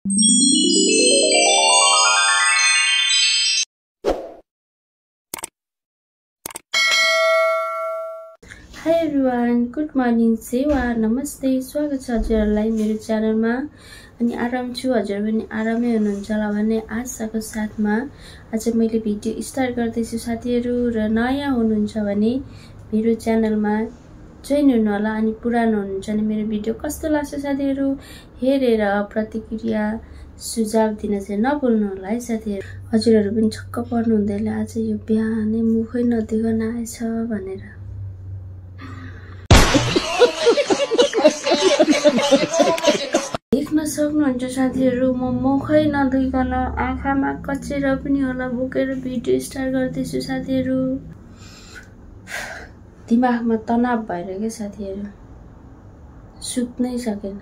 Hi everyone, good morning, सेवा नमस्ते, स्वागत छ हजुरहरुलाई मेरो च्यानलमा। अनि आराम छु, हजुर पनि आरामै हुनुहुन्छ होला भन्ने आशाको साथमा आज मैले भिडियो स्टार्ट गर्दैछु साथीहरु। र नयाँ हुनुहुन्छ भने मेरो च्यानलमा जोइन हुनु होला। अनि पुरानो हुनुहुन्छ भने मेरो भिडियो कस्तो लाग्छ साथीहरु हेरेर प्रतिक्रिया सुझाव दिन चाहिँ नभुल्नु होला है साथीहरु। हजुरहरु पनि छक्क पर्नु हुँदैन आज यो बिहानै मुखै नदेखाउन आएछ भनेर। देख्न सक्नुहुन्छ साथीहरु, म मुखै नधोइकन आँखामा कचेर पनि होला बोकेर भिडियो स्टार्ट गर्दैछु साथीहरु। दिमागमा तनाव भएर के साथीहरु, सुत्नै सकेन।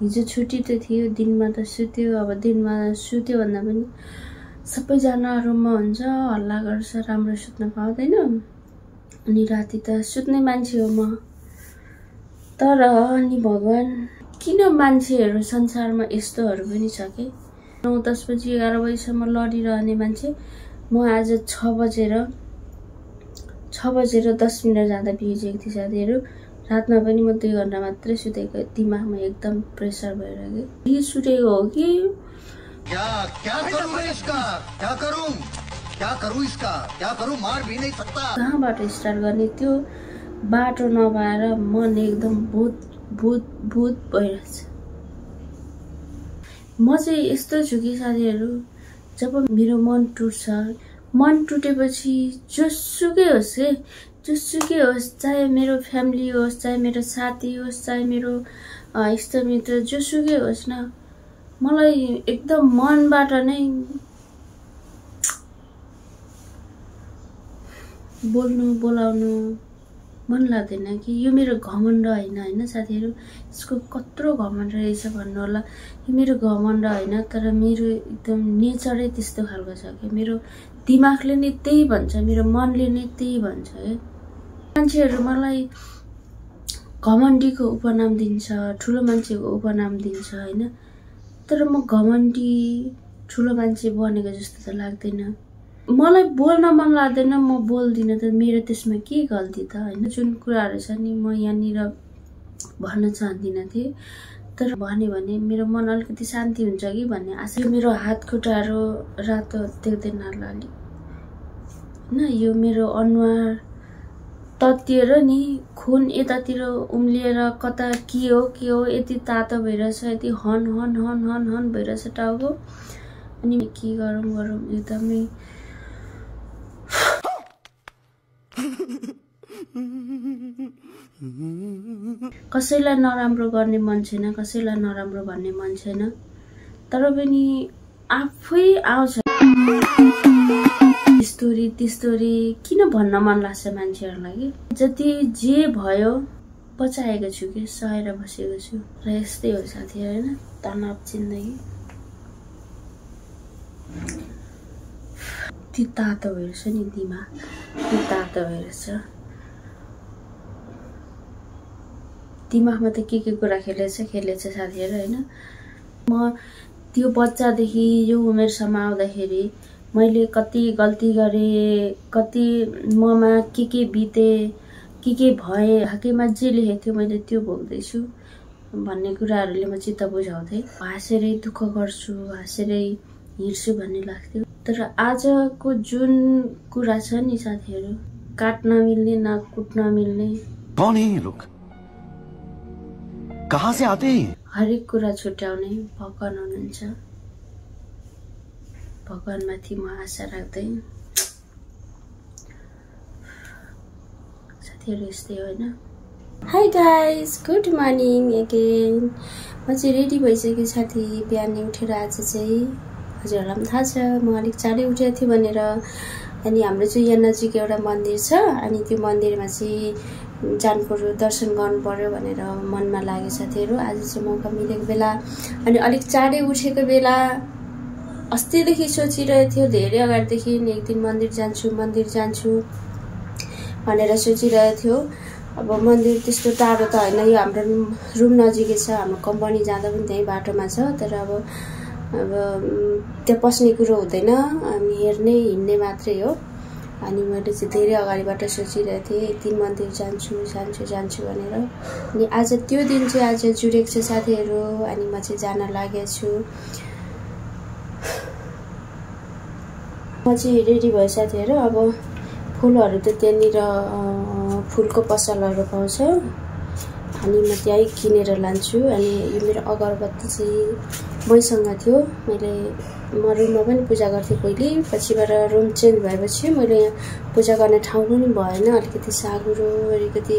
हिजो छुट्टी त थियो, दिनमा त सुत्यो। अब दिनमा सुत्यो भन्दा पनि सबैजना रुममा हुन्छ, हल्ला गर्छ, राम्रो सुत्न पाउँदैन। अनि राति त सुत्ने मान्छे हो म। तर अनि भगवान किन मान्छेहरु संसारमा यस्तोहरु पनि छ के 9-10 बजे 11 बजेसम्म लडिरहने मान्छे म आज 6 बजेर 10 मिनेट जाँदा बिउजेको थिएँ साथीहरु। रातमा पनि म 2 घण्टा मात्रै सुतेको, दिमागमा एकदम प्रेसर भएर के यो सुतेको हो कि क्या करूं इसका, क्या करूं इसका, क्या करूं, मार भी नहीं सकता। कहाँबाट स्टार्ट गर्ने त्यो बाटो नपाएर मन एकदम भूत भइरहेछ। म चाहिँ यस्तो छु कि साथीहरु, जब मेरो मन टुट्छ, मन टुटेपछि जोसुकै होस्, चाहे मेरो फ्यामिली होस्, चाहे मेरो साथी होस्, चाहे मेरो इष्टमित्र जोसुकै होस् न, मलाई एकदम मनबाट नै बोलाउनु मन लाग्दैन कि यो मेरो घमण्ड हैन साथीहरु। यसको कत्रो घमण्ड रहेछ भन्नु होला। यो मेरो घमण्ड हैन, तर मेरो एकदम नेचरै त्यस्तो खालको छ कि मेरो दिमागले नै त्यही भन्छ, मेरो मनले नै त्यही भन्छ है। मान्छेहरु मलाई घमण्डीको उपनाम दिन्छ, ठुलो मान्छेको उपनाम दिन्छ हैन। तर म घमण्डी ठुलो मान्छे बनेको जस्तो त लाग्दैन। मलाई बोल्न मन लाग्दैन, म बोल्दिन त मेरो त्यसमा के गल्ती त हैन। जुन कुराहरु छ नि म यहाँनिर भन्न चाहदिन थिए, तर भने मेरो मन अलिकति शान्ति हुन्छ कि भन्ने आशा। मेरो हात खुट्टाहरु रातो देख्दैन होला अलि हैन। यो मेरो अनुहार ततिएर नि खुन यतातिर उम्लिएर कता के हो यति तातो भइरहेछ, यति हन भइरहेछ टाउको। अनि के गरौँ एकदमै कसैलाई नराम्रो गर्ने मन छैन, कसैलाई नराम्रो भन्ने मन छैन, तर पनि आफै आउँछ त्यस्तोरी किन भन्न मन लाग्छ मान्छेहरुलाई कि जति जे भयो बचाएको छु कि सहेर बसेको छु। र यस्तै हो साथीहरु हैन, तनाव जिन्दगी ती तातो भइरहेछ नि, दिमाग ती तातो भइरहेछ। दिमागमा त के कुरा खेलेछ साथीहरु हैन। म त्यो बच्चादेखि यो उमेरसम्म आउँदाखेरि मैले कति गल्ती गरे, कति ममा के बिते, के भए, भाग्यमा जे लेखेको थियो मैले त्यो भोग्दैछु भन्ने कुराहरुले म चित्त बुझाउँथे। हाँसेरै दुःख गर्छु, हाँसेरै हिँड्छु भन्ने लाग्थ्यो। तर आजको जुन कुरा छ नि साथीहरु, काट्न मिल्ने न कुट्न मिल्ने। कौन है ये लोग, कहाँ से आते हैं? हरेक कुरा छुट्याउने भगवान हुनुहुन्छ। भगवानमाथि म आशा राख्दै साथीहरु यस्तै हो हैन। High guys, good morning again. म चाहिँ रेडी भइसकेँ साथी। बिहानै उठेर आज चाहिँ हजुरहरुलाई पनि थाहा छ म अलिक चाँडै उठेको थिएँ भनेर। अनि हाम्रो चाहिँ यहाँ नजिक एउटा मन्दिर छ, अनि त्यो मन्दिरमा चाहिँ जानु पर्यो, दर्शन गर्नु पर्यो भनेर मनमा लाग्यो साथीहरु। आज चाहिँ मौका मिलेको बेला अनि अलिक चाँडै उठेको बेला, अस्तिदेखि सोचिरहेको थियो, धेरै अगाडिदेखि एक दिन मन्दिर जान्छु भनेर सोचिरहेको थियो। अब मन्दिर त्यस्तो टाढो त होइन, यो हाम्रो रुम नजिकै छ, हाम्रो कम्पनी जाँदा पनि त्यहीँ बाटोमा छ। तर अब त्यहाँ पस्ने कुरो हुँदैन, हामी हेर्ने हिँड्ने मात्रै हो। अनि मैले चाहिँ धेरै अगाडिबाट सोचिरहेको थिएँ एक दिन मन्दिर जान्छु भनेर। अनि आज त्यो दिन चाहिँ आज जुडेको छ साथीहरू, अनि म चाहिँ जान लागेको छु। म चाहिँ रेडी भयो साथीहरू। अब फुलहरू त त्यहाँनिर फुलको पसलहरू पाउँछ, अनि म त्यहीँ किनेर लान्छु। अनि यो मेरो अगरबत्ती चाहिँ मैसँग थियो, म रुममा पनि पूजा गर्थेँ पहिले, पछिबाट रुम चेन्ज भएपछि मैले यहाँ पूजा गर्ने ठाउँ पनि भएन, अलिकति साँघुरो अलिकति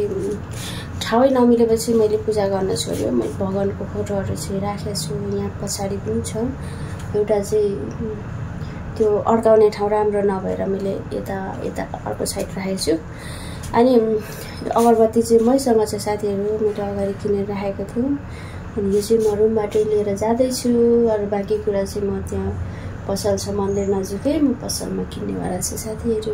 ठाउँै नमिलेपछि मैले पूजा गर्न छोड्यो। मैले भगवानको फोटोहरू चाहिँ राखेको छु, यहाँ पछाडि पनि छ। एउटा चाहिँ त्यो अड्काउने ठाउँ राम्रो नभएर मैले यता अर्को साइड राखेको छु। अनि अगरबत्ती चाहिँ मैसँग छ साथीहरू, मैले अगाडि किनेर राखेको थिएँ। अनि यो चाहिँ म रुमबाटै लिएर जाँदैछु। अरू बाँकी कुरा चाहिँ म त्यहाँ पसल छ मन्दिर नजिकै, म पसलमा किन्नेवाला छु साथीहरू।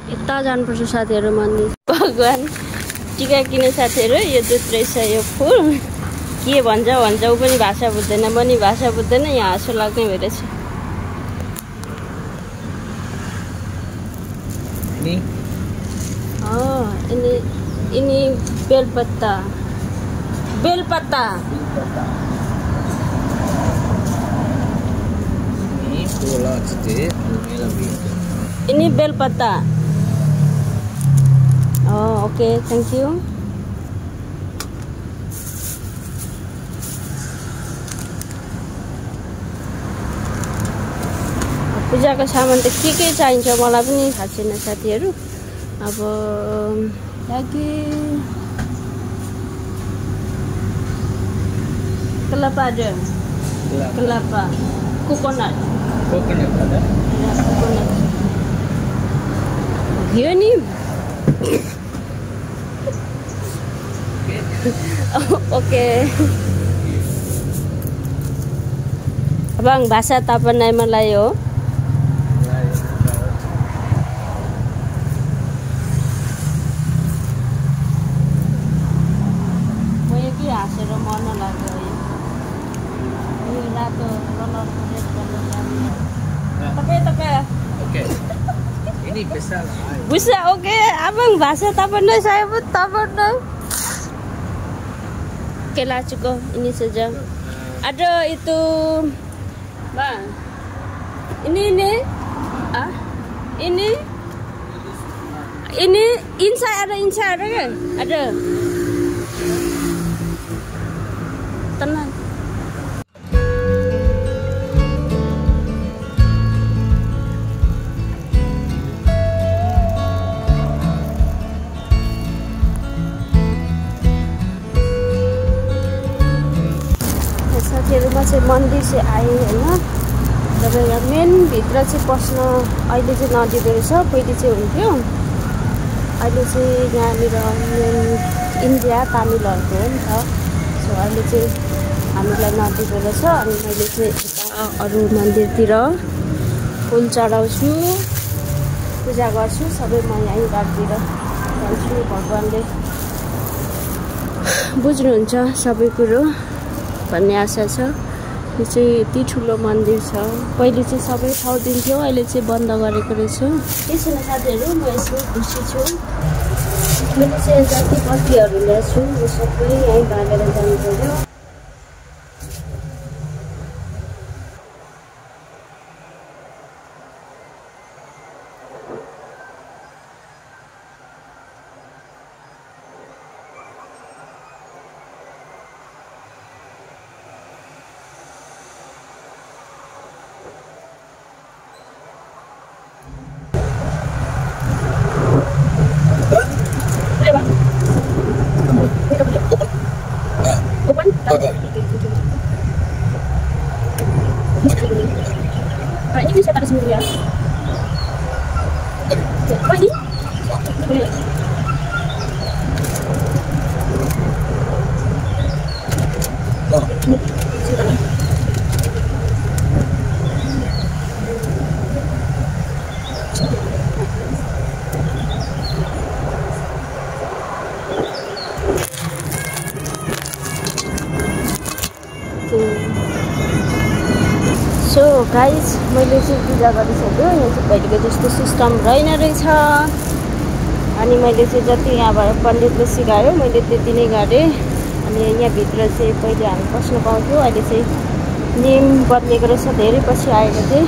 यता जानुपर्छ साथीहरू मन्दिर। भगवान टिका किने साथीहरू, यो दुध रहेछ, यो फुल के भन्छ ऊ पनि भाषा बुझ्दैन, म नि भाषा बुझ्दैन, यहाँ हाँसो लाग्ने भइरहेछ। ini बेलपत्ता ini बेलपत्ता। Okay thank you. पूजाको सामान त के चाहिन्छ मलाई पनि थाहा छैन साथीहरू। अब lagi kelapa ada, kelapa, coconut ada, ya, coconut. Dia ni, oke. Abang bahasa Tapanai Melayu. Bisa oke, abang bahasa Tapanai saya pun Tapanai. Oke lah cukup ini saja. Ada itu, bang. Ini, ini inside ada kan? Ada. Tenang. साथीहरूमा चाहिँ मन्दिर चाहिँ आयो होइन। तर यहाँ main भित्र चाहिँ पस्न अहिले चाहिँ नदिँदो रहेछ, पहिले चाहिँ हुन्थ्यो। अहिले चाहिँ यहाँनिर मेन इन्डिया तामिलहरूको हो नि त, सो अहिले चाहिँ हामीलाई नदिँदो रहेछ। अनि मैले चाहिँ अरू मन्दिरतिर फुल चढाउँछु, पूजा गर्छु, सबै म यहीँ राखिदिएर जान्छु। भगवानले बुझ्नुहुन्छ सबै कुरो भन्ने आशा छ। यो चाहिँ यति ठुलो मन्दिर छ, पहिले चाहिँ सबै ठाउँ दिन्थ्यो, अहिले चाहिँ बन्द गरेको रहेछ। त्यसैले साथीहरू म यसमा खुसी छु। मैले चाहिँ जति बत्तीहरू ल्याएको छु यो सबै यहीँ बालेर जानु पर्यो। Ini bisa taruh sendiri ya. Apa ini? Boleh. छु। सो गाइज मैले चाहिँ पूजा गरिसक्यो। यहाँ चाहिँ पहिलेको जस्तो सिस्टम रहेन रहेछ। अनि मैले चाहिँ जति यहाँबाट पण्डितले सिकायो मैले त्यति नै गरेँ। अनि यहाँभित्र चाहिँ पहिले हामी पस्न पाउँथ्यो, अहिले चाहिँ नियम बदलेको रहेछ। धेरै पछि आएको थिएँ।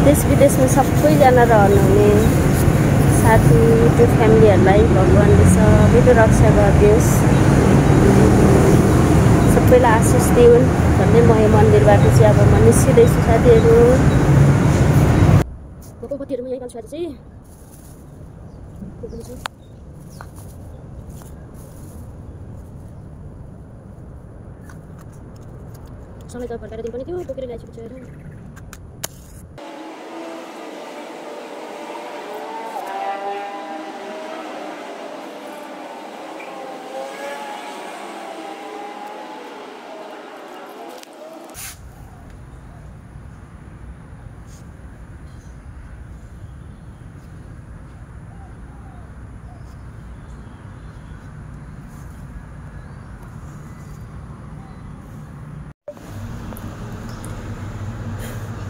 देश विदेशमा सबैजना रहनुहुने साथी त्यो फ्यामिलीहरूलाई भगवान्ले सबैको रक्षा गरिदियोस्, सबैलाई आशिष दिउन् भन्दै म यो मन्दिरबाट चाहिँ अब म निस्किँदैछु साथीहरू। बत्तीहरूमा यहीँ पाउँछु चाहिँ समय त फर्काएर दिनु पनि थियो, बोकेर ल्याएको छु।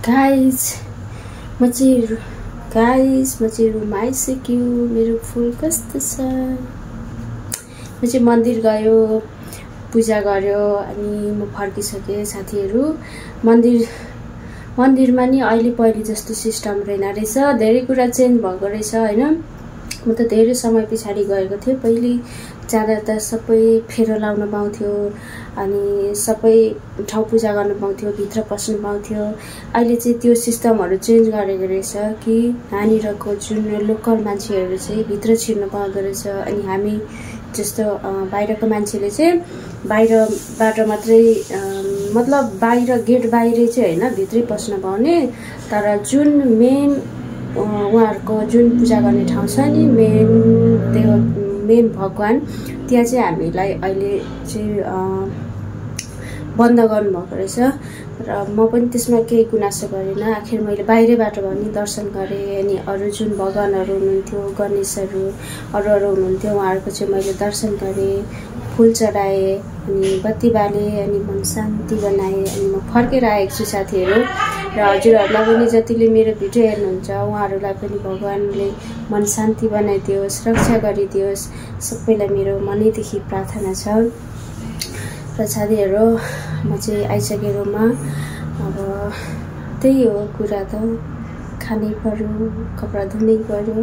गाइज म चाहिँ रुम आइसक्यो। मेरो फुल कस्तो छ। म चाहिँ मन्दिर गयो, पूजा गर्यो, अनि म फर्किसकेँ साथीहरू। मन्दिरमा नि अहिले पहिले जस्तो सिस्टम रहेन रहेछ। धेरै कुरा चेन्ज भएको रहेछ होइन। म त धेरै समय पछाडि गएको थिएँ। पहिले जाँदा त सबै फेरो लाउन पाउँथ्यो, अनि सबै ठाउँ पूजा गर्न पाउँथ्यो, भित्र पस्न पाउँथ्यो। अहिले चाहिँ त्यो सिस्टमहरू चेन्ज गरेको रहेछ कि यहाँनिरको जुन लोकल मान्छेहरू चाहिँ भित्र छिर्न पाउँदो रहेछ। अनि हामी जस्तो बाहिरको मान्छेले चाहिँ बाहिरबाट मात्रै मतलब बाहिर गेट बाहिरै चाहिँ होइन, भित्रै पस्न पाउने। तर जुन मेन उहाँहरूको जुन पूजा गर्ने ठाउँ छ नि, मेन भगवान, त्यहाँ चाहिँ हामीलाई अहिले चाहिँ बन्द गर्नुभएको रहेछ। र म पनि त्यसमा केही गुनासो गरेन। आखिर मैले बाहिरैबाट पनि दर्शन गरेँ। अनि अरू जुन भगवानहरू हुनुहुन्थ्यो, गणेशहरू अरू हुनुहुन्थ्यो, उहाँहरूको चाहिँ मैले दर्शन गरेँ, फुल चढाएँ, अनि बत्ती बालेँ, अनि मन शान्ति बनाएँ। अनि म फर्केर आएको छु साथीहरू। र हजुरहरूलाई पनि जतिले मेरो भिडियो हेर्नुहुन्छ उहाँहरूलाई पनि भगवानले मन शान्ति बनाइदियोस्, रक्षा गरिदियोस्, सबैलाई मेरो मनैदेखि प्रार्थना छ। र साथीहरू म चाहिँ आइसकेँ रुममा। अब त्यही हो कुरा त, खानै पर्यो, कपडा धुनै पर्यो,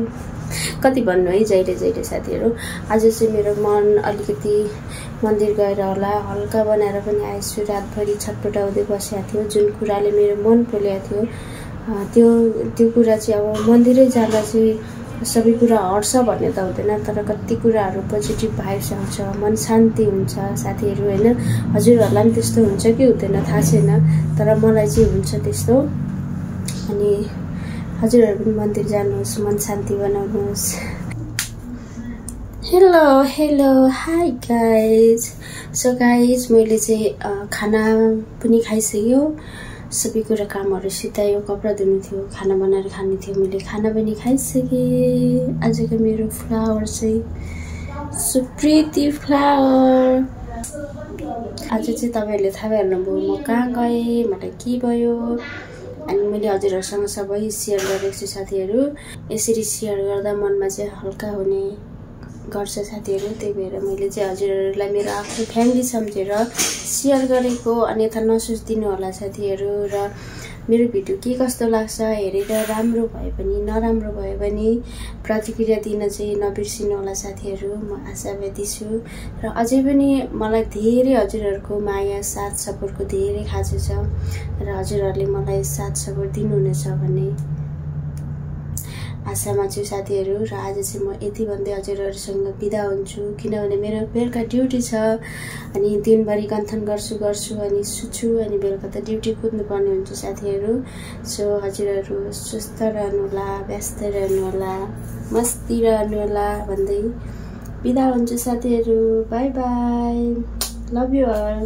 कति भन्नु है जहिले साथीहरू। आज चाहिँ मेरो मन अलिकति मन्दिर गएर होला हल्का बनाएर पनि आएछु। रातभरि छटपटाउँदै बसेको थियो। जुन कुराले मेरो मन पोलेको थियो त्यो कुरा चाहिँ अब मन्दिरै जाँदा चाहिँ सबै कुरा हट्छ भन्ने त हुँदैन, तर कति कुराहरू पोजिटिभ भाइब्स आउँछ, मन शान्ति हुन्छ साथीहरू होइन। हजुरहरूलाई पनि त्यस्तो हुन्छ कि हुँदैन थाहा छैन, तर मलाई चाहिँ हुन्छ त्यस्तो। अनि हजुरहरू पनि मन्दिर जानुहोस्, मन शान्ति बनाउनुहोस्। Hello hi guys. So guys मैले चाहिँ खाना पनि खाइसक्यो। सबै कुरा कामहरू सिधायो, कपडा धुनु थियो, खाना बनाएर खानु थियो। मैले खाना पनि खाइसकेँ। आजको मेरो फ्लावर चाहिँ सो प्रिटी फ्लावर। आज चाहिँ तपाईँहरूले थाहा पाउनुभयो म कहाँ गएँ, मलाई के भयो। अनि मैले हजुरहरूसँग सबै सेयर गरेको छु साथीहरू। यसरी सेयर गर्दा मनमा चाहिँ हल्का हुने गर्छ साथीहरू। त्यही भएर मैले चाहिँ हजुरहरूलाई मेरो आफ्नो फ्यामिली सम्झेर सेयर गरेको, अन्यथा नसोचिदिनु होला साथीहरू। र मेरो भिडियो के कस्तो लाग्छ हेरेर राम्रो भए पनि नराम्रो भए पनि प्रतिक्रिया दिन चाहिँ नबिर्सिनु होला साथीहरू। म आशावादी छु। र अझै पनि मलाई धेरै हजुरहरूको माया साथ सपोर्टको धेरै खाँचो छ, र हजुरहरूले मलाई साथ सपोर्ट दिनुहुनेछ भन्ने आशामा छु साथीहरू। र आज चाहिँ म यति भन्दै हजुरहरूसँग बिदा हुन्छु, किनभने मेरो बेलुका ड्युटी छ। अनि दिनभरि गन्थन गर्छु अनि सुत्छु, अनि बेलुका त ड्युटी कुद्नुपर्ने हुन्छ साथीहरू। सो हजुरहरू स्वस्थ रहनुहोला, व्यस्त रहनुहोला, मस्ती रहनुहोला भन्दै बिदा हुन्छु साथीहरू। Bye bye, love you all.